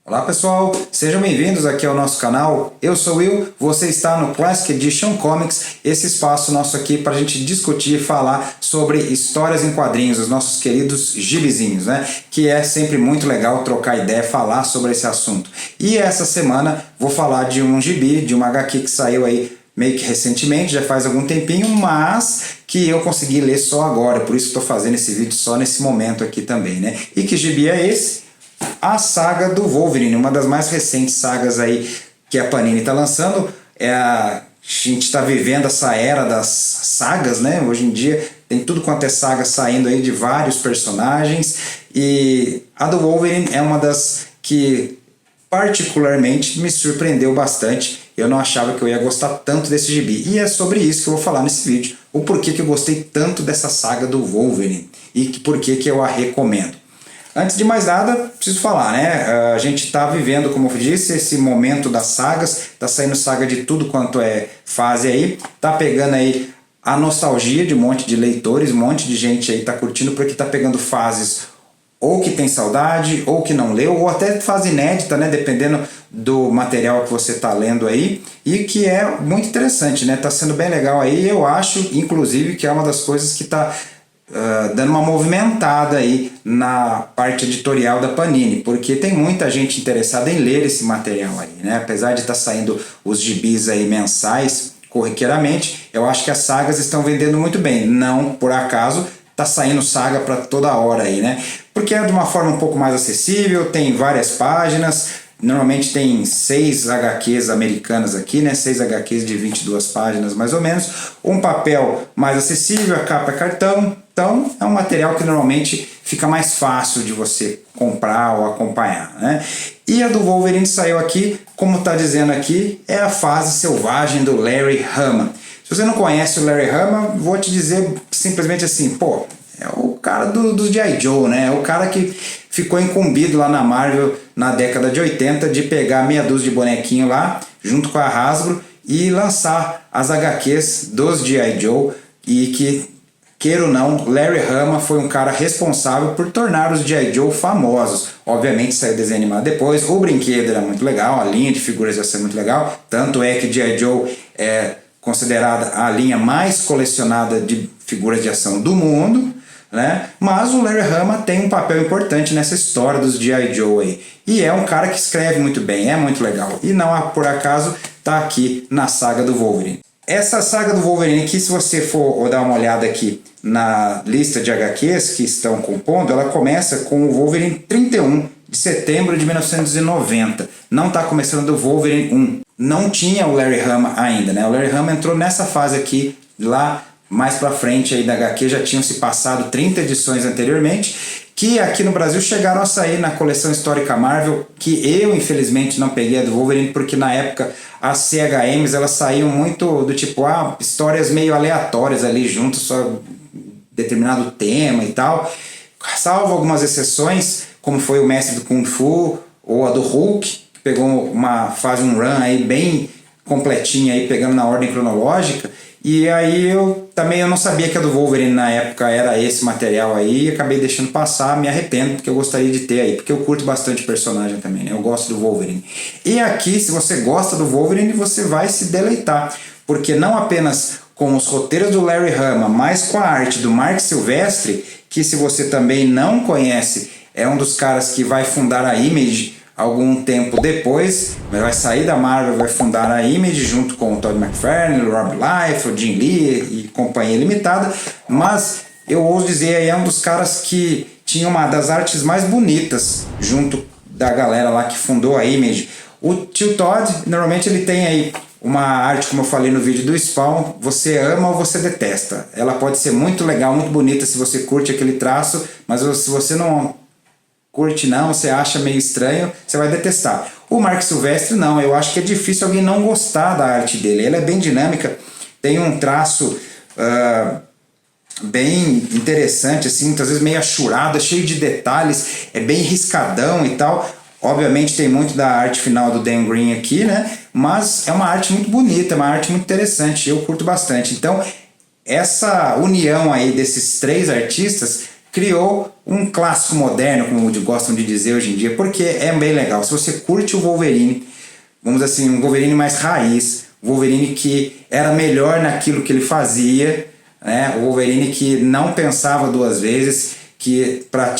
Olá pessoal, sejam bem-vindos aqui ao nosso canal. Eu sou o Will, você está no Classic Edition Comics, esse espaço nosso aqui para a gente discutir e falar sobre histórias em quadrinhos, os nossos queridos gibizinhos, né? Que é sempre muito legal trocar ideia, falar sobre esse assunto. E essa semana vou falar de um gibi, de uma HQ que saiu aí meio que recentemente, já faz algum tempinho, mas que eu consegui ler só agora, por isso estou fazendo esse vídeo só nesse momento aqui também, né? E que gibi é esse? A saga do Wolverine, uma das mais recentes sagas aí que a Panini está lançando. A gente está vivendo essa era das sagas, né? Hoje em dia tem tudo quanto é saga saindo aí de vários personagens, e a do Wolverine é uma das que particularmente me surpreendeu bastante. Eu não achava que eu ia gostar tanto desse gibi, e é sobre isso que eu vou falar nesse vídeo, o porquê que eu gostei tanto dessa saga do Wolverine e porquê que eu a recomendo. Antes de mais nada, preciso falar, né? A gente está vivendo, como eu disse, esse momento das sagas, tá saindo saga de tudo quanto é fase aí, tá pegando aí a nostalgia de um monte de leitores, um monte de gente aí tá curtindo, porque tá pegando fases ou que tem saudade, ou que não leu, ou até fase inédita, né? Dependendo do material que você tá lendo aí, e que é muito interessante, né? Tá sendo bem legal aí, eu acho, inclusive, que é uma das coisas que tá dando uma movimentada aí na parte editorial da Panini, porque tem muita gente interessada em ler esse material aí, né? Apesar de estar saindo os gibis aí mensais corriqueiramente, eu acho que as sagas estão vendendo muito bem. Não por acaso tá saindo saga para toda hora aí, né? Porque é de uma forma um pouco mais acessível, tem várias páginas. Normalmente tem 6 HQs americanas aqui, né? 6 HQs de 22 páginas mais ou menos. Um papel mais acessível, a capa é cartão. Então é um material que normalmente fica mais fácil de você comprar ou acompanhar, né? E a do Wolverine saiu aqui, como está dizendo aqui, é a fase selvagem do Larry Hama. Se você não conhece o Larry Hama, vou te dizer simplesmente assim, pô, é o cara do G.I. Joe, né? É o cara que ficou incumbido lá na Marvel na década de 80 de pegar meia dúzia de bonequinho lá, junto com a Hasbro, e lançar as HQs dos G.I. Joe, e que, queira ou não, Larry Hama foi um cara responsável por tornar os G.I. Joe famosos. Obviamente saiu desenho animado depois, o brinquedo era muito legal, a linha de figuras ia ser muito legal, tanto é que G.I. Joe é considerada a linha mais colecionada de figuras de ação do mundo, né? Mas o Larry Hama tem um papel importante nessa história dos G.I. Joe aí. E é um cara que escreve muito bem, é muito legal. E não por acaso está aqui na saga do Wolverine. Essa saga do Wolverine aqui, se você for dar uma olhada aqui na lista de HQs que estão compondo, ela começa com o Wolverine 31 de setembro de 1990. Não está começando do Wolverine 1. Não tinha o Larry Hama ainda, né? O Larry Hama entrou nessa fase aqui, lá mais pra frente aí da HQ, já tinham se passado 30 edições anteriormente, que aqui no Brasil chegaram a sair na coleção histórica Marvel, que eu infelizmente não peguei a do Wolverine, porque na época as CHMs elas saíam muito do tipo, histórias meio aleatórias ali junto, só determinado tema e tal, salvo algumas exceções, como foi o Mestre do Kung Fu, ou a do Hulk, que pegou uma fase, um run aí bem completinha aí, pegando na ordem cronológica. E aí eu não sabia que a do Wolverine na época era esse material aí, e acabei deixando passar, me arrependo, porque eu gostaria de ter aí, porque eu curto bastante personagem também, né? Eu gosto do Wolverine. E aqui, se você gosta do Wolverine, você vai se deleitar, porque não apenas com os roteiros do Larry Hama, mas com a arte do Marc Silvestre, que se você também não conhece, é um dos caras que vai fundar a Image algum tempo depois, vai sair da Marvel, vai fundar a Image junto com o Todd McFarlane, o Rob Liefeld, o Jim Lee e companhia limitada, mas eu ouso dizer aí, é um dos caras que tinha uma das artes mais bonitas junto da galera lá que fundou a Image. O tio Todd, normalmente ele tem aí uma arte, como eu falei no vídeo do Spawn, você ama ou você detesta. Ela pode ser muito legal, muito bonita se você curte aquele traço, mas se você não curte não, você acha meio estranho, você vai detestar. O Marc Silvestre não, eu acho que é difícil alguém não gostar da arte dele. Ela é bem dinâmica, tem um traço bem interessante, assim, muitas vezes meio achurado, cheio de detalhes, é bem riscadão e tal. Obviamente tem muito da arte final do Dan Green aqui, né? Mas é uma arte muito bonita, é uma arte muito interessante, eu curto bastante. Então, essa união aí desses 3 artistas criou um clássico moderno, como gostam de dizer hoje em dia, porque é bem legal. Se você curte o Wolverine, vamos dizer assim, um Wolverine mais raiz, um Wolverine que era melhor naquilo que ele fazia, né? O Wolverine que não pensava duas vezes, que para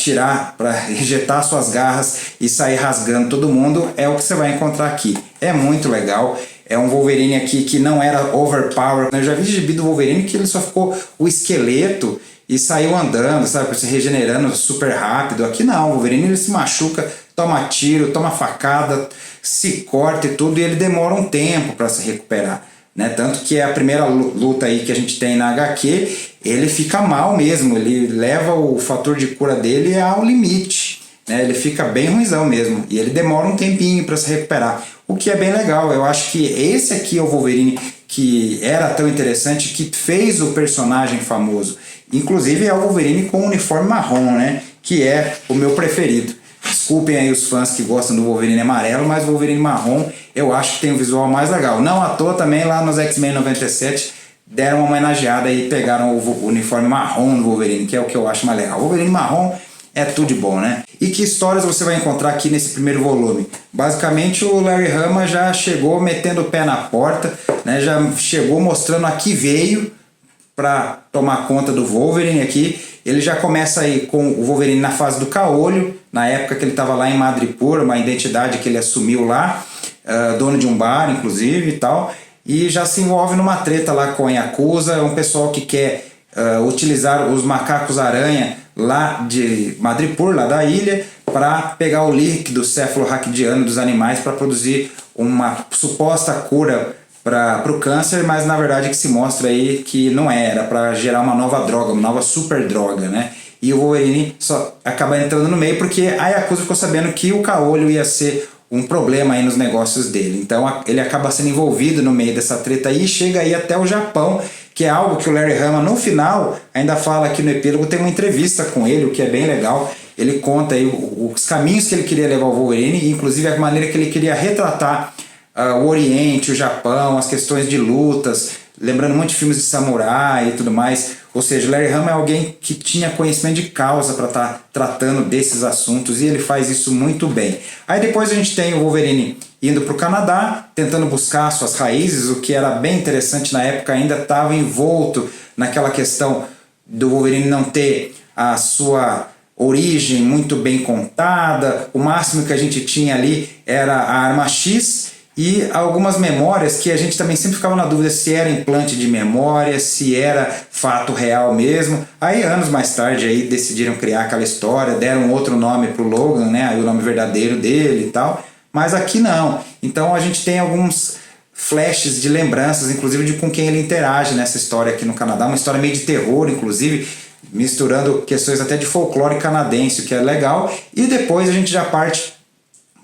ejetar suas garras e sair rasgando todo mundo, é o que você vai encontrar aqui. É muito legal. É um Wolverine aqui que não era overpower. Eu já vi gibi do Wolverine que ele só ficou o esqueleto e saiu andando, sabe, se regenerando super rápido. Aqui não, o Wolverine ele se machuca, toma tiro, toma facada, se corta e tudo, e ele demora um tempo para se recuperar, né? Tanto que a primeira luta aí que a gente tem na HQ, ele fica mal mesmo, ele leva o fator de cura dele ao limite, né? Ele fica bem ruimzão mesmo, e ele demora um tempinho para se recuperar, o que é bem legal. Eu acho que esse aqui é o Wolverine que era tão interessante, que fez o personagem famoso. Inclusive é o Wolverine com o uniforme marrom, né? Que é o meu preferido. Desculpem aí os fãs que gostam do Wolverine amarelo, mas o Wolverine marrom eu acho que tem um visual mais legal. Não à toa também lá nos X-Men 97 deram uma homenageada e pegaram o uniforme marrom do Wolverine, que é o que eu acho mais legal. O Wolverine marrom é tudo de bom, né? E que histórias você vai encontrar aqui nesse primeiro volume? Basicamente o Larry Hama já chegou metendo o pé na porta, né? Já chegou mostrando a que veio para tomar conta do Wolverine aqui. Ele já começa aí com o Wolverine na fase do caolho, na época que ele estava lá em Madripoor, uma identidade que ele assumiu lá, dono de um bar inclusive e tal, e já se envolve numa treta lá com a Yakuza, um pessoal que quer utilizar os macacos-aranha lá de Madripoor, lá da ilha, para pegar o líquido cefalorraquidiano dos animais para produzir uma suposta cura para o câncer, mas na verdade que se mostra aí que não era para gerar uma nova droga, uma nova super droga, né? E o Wolverine só acaba entrando no meio porque a Yakuza ficou sabendo que o caolho ia ser um problema aí nos negócios dele. Então ele acaba sendo envolvido no meio dessa treta aí e chega aí até o Japão, que é algo que o Larry Hama no final ainda fala aqui no epílogo, tem uma entrevista com ele, o que é bem legal. Ele conta aí os caminhos que ele queria levar o Wolverine, inclusive a maneira que ele queria retratar o Oriente, o Japão, as questões de lutas, lembrando muito de filmes de samurai e tudo mais. Ou seja, o Larry Hama é alguém que tinha conhecimento de causa para estar tratando desses assuntos, e ele faz isso muito bem. Aí depois a gente tem o Wolverine indo para o Canadá, tentando buscar suas raízes, o que era bem interessante na época, ainda estava envolto naquela questão do Wolverine não ter a sua origem muito bem contada. O máximo que a gente tinha ali era a arma X, e algumas memórias que a gente também sempre ficava na dúvida se era implante de memória, se era fato real mesmo. Aí anos mais tarde aí decidiram criar aquela história, deram outro nome para o Logan, né? Aí o nome verdadeiro dele e tal, mas aqui não. Então a gente tem alguns flashes de lembranças, inclusive de com quem ele interage nessa história aqui no Canadá, uma história meio de terror, inclusive, misturando questões até de folclore canadense, o que é legal. E depois a gente já parte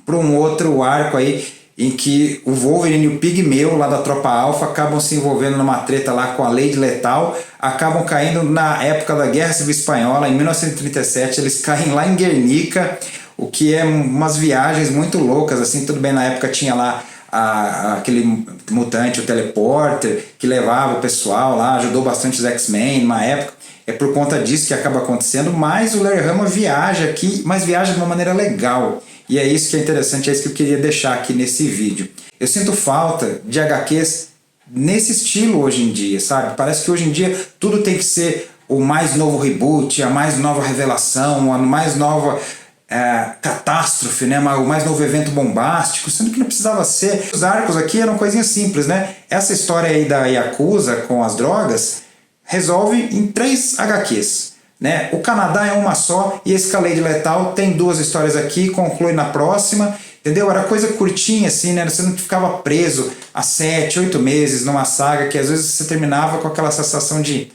para um outro arco aí, em que o Wolverine e o Pigmeu lá da Tropa Alpha acabam se envolvendo numa treta lá com a Lady Lethal, acabam caindo na época da Guerra Civil Espanhola, em 1937, eles caem lá em Guernica, o que é umas viagens muito loucas, assim. Tudo bem, na época tinha lá aquele mutante, o Teleporter, que levava o pessoal lá, ajudou bastante os X-Men na época. É por conta disso que acaba acontecendo, mas o Larry Hama viaja aqui, mas viaja de uma maneira legal. E é isso que é interessante, é isso que eu queria deixar aqui nesse vídeo. Eu sinto falta de HQs nesse estilo hoje em dia, sabe? Parece que hoje em dia tudo tem que ser o mais novo reboot, a mais nova revelação, a mais nova catástrofe, né? O mais novo evento bombástico, sendo que não precisava ser. Os arcos aqui eram coisinhas simples, né? Essa história aí da Yakuza com as drogas resolve em 3 HQs. Né? O Canadá é uma só, e esse Lady Lethal tem 2 histórias aqui, conclui na próxima, entendeu? Era coisa curtinha assim, né? Você não ficava preso há 7, 8 meses numa saga que às vezes você terminava com aquela sensação de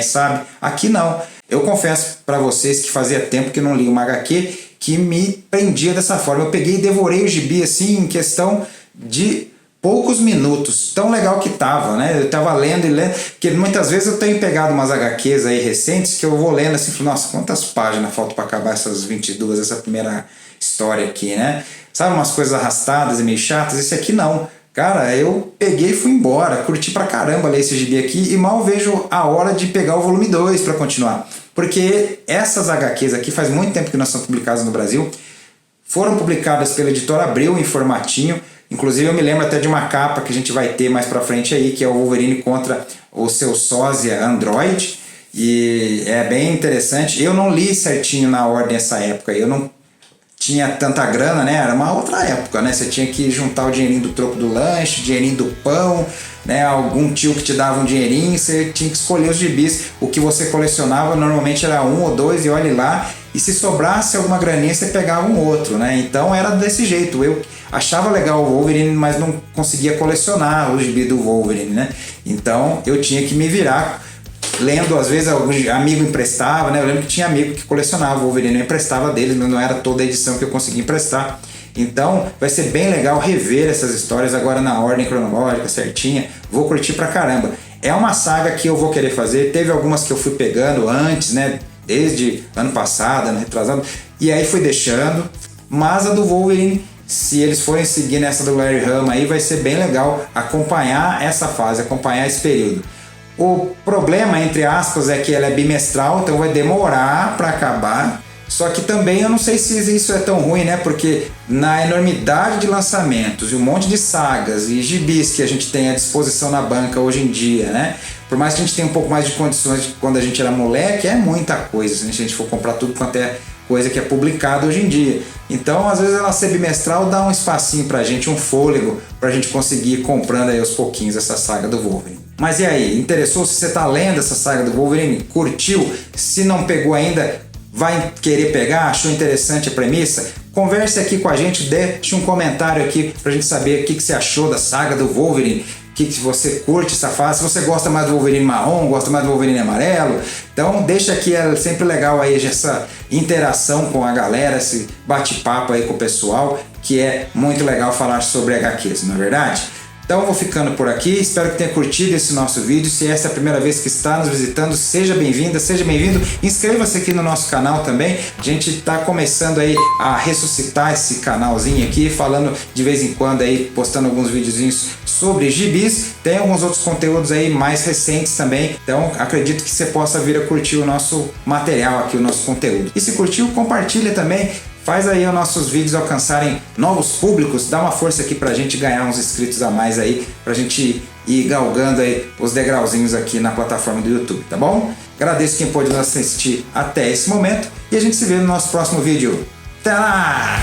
sabe? Aqui não. Eu confesso para vocês que fazia tempo que não li uma HQ que me prendia dessa forma. Eu peguei e devorei o gibi assim em questão de poucos minutos, tão legal que tava, né? Eu tava lendo e lendo, porque muitas vezes eu tenho pegado umas HQs aí recentes que eu vou lendo assim, nossa, quantas páginas faltam para acabar essas 22, essa primeira história aqui, né? Sabe, umas coisas arrastadas e meio chatas. Esse aqui não. Cara, eu peguei e fui embora, curti pra caramba ler esse gibi aqui e mal vejo a hora de pegar o volume 2 para continuar. porque essas HQs aqui faz muito tempo que não são publicadas no Brasil, foram publicadas pela editora Abril em formatinho. Inclusive eu me lembro até de uma capa que a gente vai ter mais pra frente aí, que é o Wolverine contra o seu sósia Android, e é bem interessante. Eu não li certinho na ordem essa época, eu não tinha tanta grana, né? Era uma outra época, né? Você tinha que juntar o dinheirinho do troco do lanche, o dinheirinho do pão, né? Algum tio que te dava um dinheirinho, você tinha que escolher os gibis. O que você colecionava normalmente era 1 ou 2 e olhe lá. E se sobrasse alguma graninha, você pegava um outro, né? Então era desse jeito. Eu achava legal o Wolverine, mas não conseguia colecionar o gibi do Wolverine, né? Então eu tinha que me virar lendo, às vezes algum amigo emprestava, né? Eu lembro que tinha amigo que colecionava o Wolverine, eu emprestava deles, mas não era toda a edição que eu conseguia emprestar. Então vai ser bem legal rever essas histórias agora na ordem cronológica certinha. Vou curtir pra caramba. É uma saga que eu vou querer fazer. Teve algumas que eu fui pegando antes, né? Desde ano passado, ano retrasado, e aí fui deixando. Mas a do Wolverine, se eles forem seguir nessa do Larry Hama aí, vai ser bem legal acompanhar essa fase, acompanhar esse período. O problema, entre aspas, é que ela é bimestral, então vai demorar para acabar. Só que também eu não sei se isso é tão ruim, né? Porque na enormidade de lançamentos e um monte de sagas e gibis que a gente tem à disposição na banca hoje em dia, né? Por mais que a gente tenha um pouco mais de condições de quando a gente era moleque, é muita coisa. Se a gente for comprar tudo quanto é coisa que é publicada hoje em dia. Então, às vezes ela ser bimestral dá um espacinho pra gente, um fôlego, pra gente conseguir ir comprando aí aos pouquinhos essa saga do Wolverine. Mas e aí, interessou se você tá lendo essa saga do Wolverine? Curtiu? Se não pegou ainda, vai querer pegar? Achou interessante a premissa? Converse aqui com a gente, deixe um comentário aqui pra gente saber o que você achou da saga do Wolverine, que você curte essa fase, se você gosta mais do Wolverine marrom, gosta mais do Wolverine amarelo. Então deixa aqui, é sempre legal aí essa interação com a galera, esse bate-papo aí com o pessoal, que é muito legal falar sobre HQs, não é verdade? Então eu vou ficando por aqui, espero que tenha curtido esse nosso vídeo. Se essa é a primeira vez que está nos visitando, seja bem-vinda, seja bem-vindo. Inscreva-se aqui no nosso canal também. A gente está começando aí a ressuscitar esse canalzinho aqui, falando de vez em quando aí, postando alguns videozinhos sobre gibis. Tem alguns outros conteúdos aí mais recentes também. Então acredito que você possa vir a curtir o nosso material aqui, o nosso conteúdo. E se curtiu, compartilha também. Faz aí os nossos vídeos alcançarem novos públicos, dá uma força aqui pra gente ganhar uns inscritos a mais aí, pra gente ir galgando aí os degrauzinhos aqui na plataforma do YouTube, tá bom? Agradeço quem pôde nos assistir até esse momento e a gente se vê no nosso próximo vídeo. Até lá!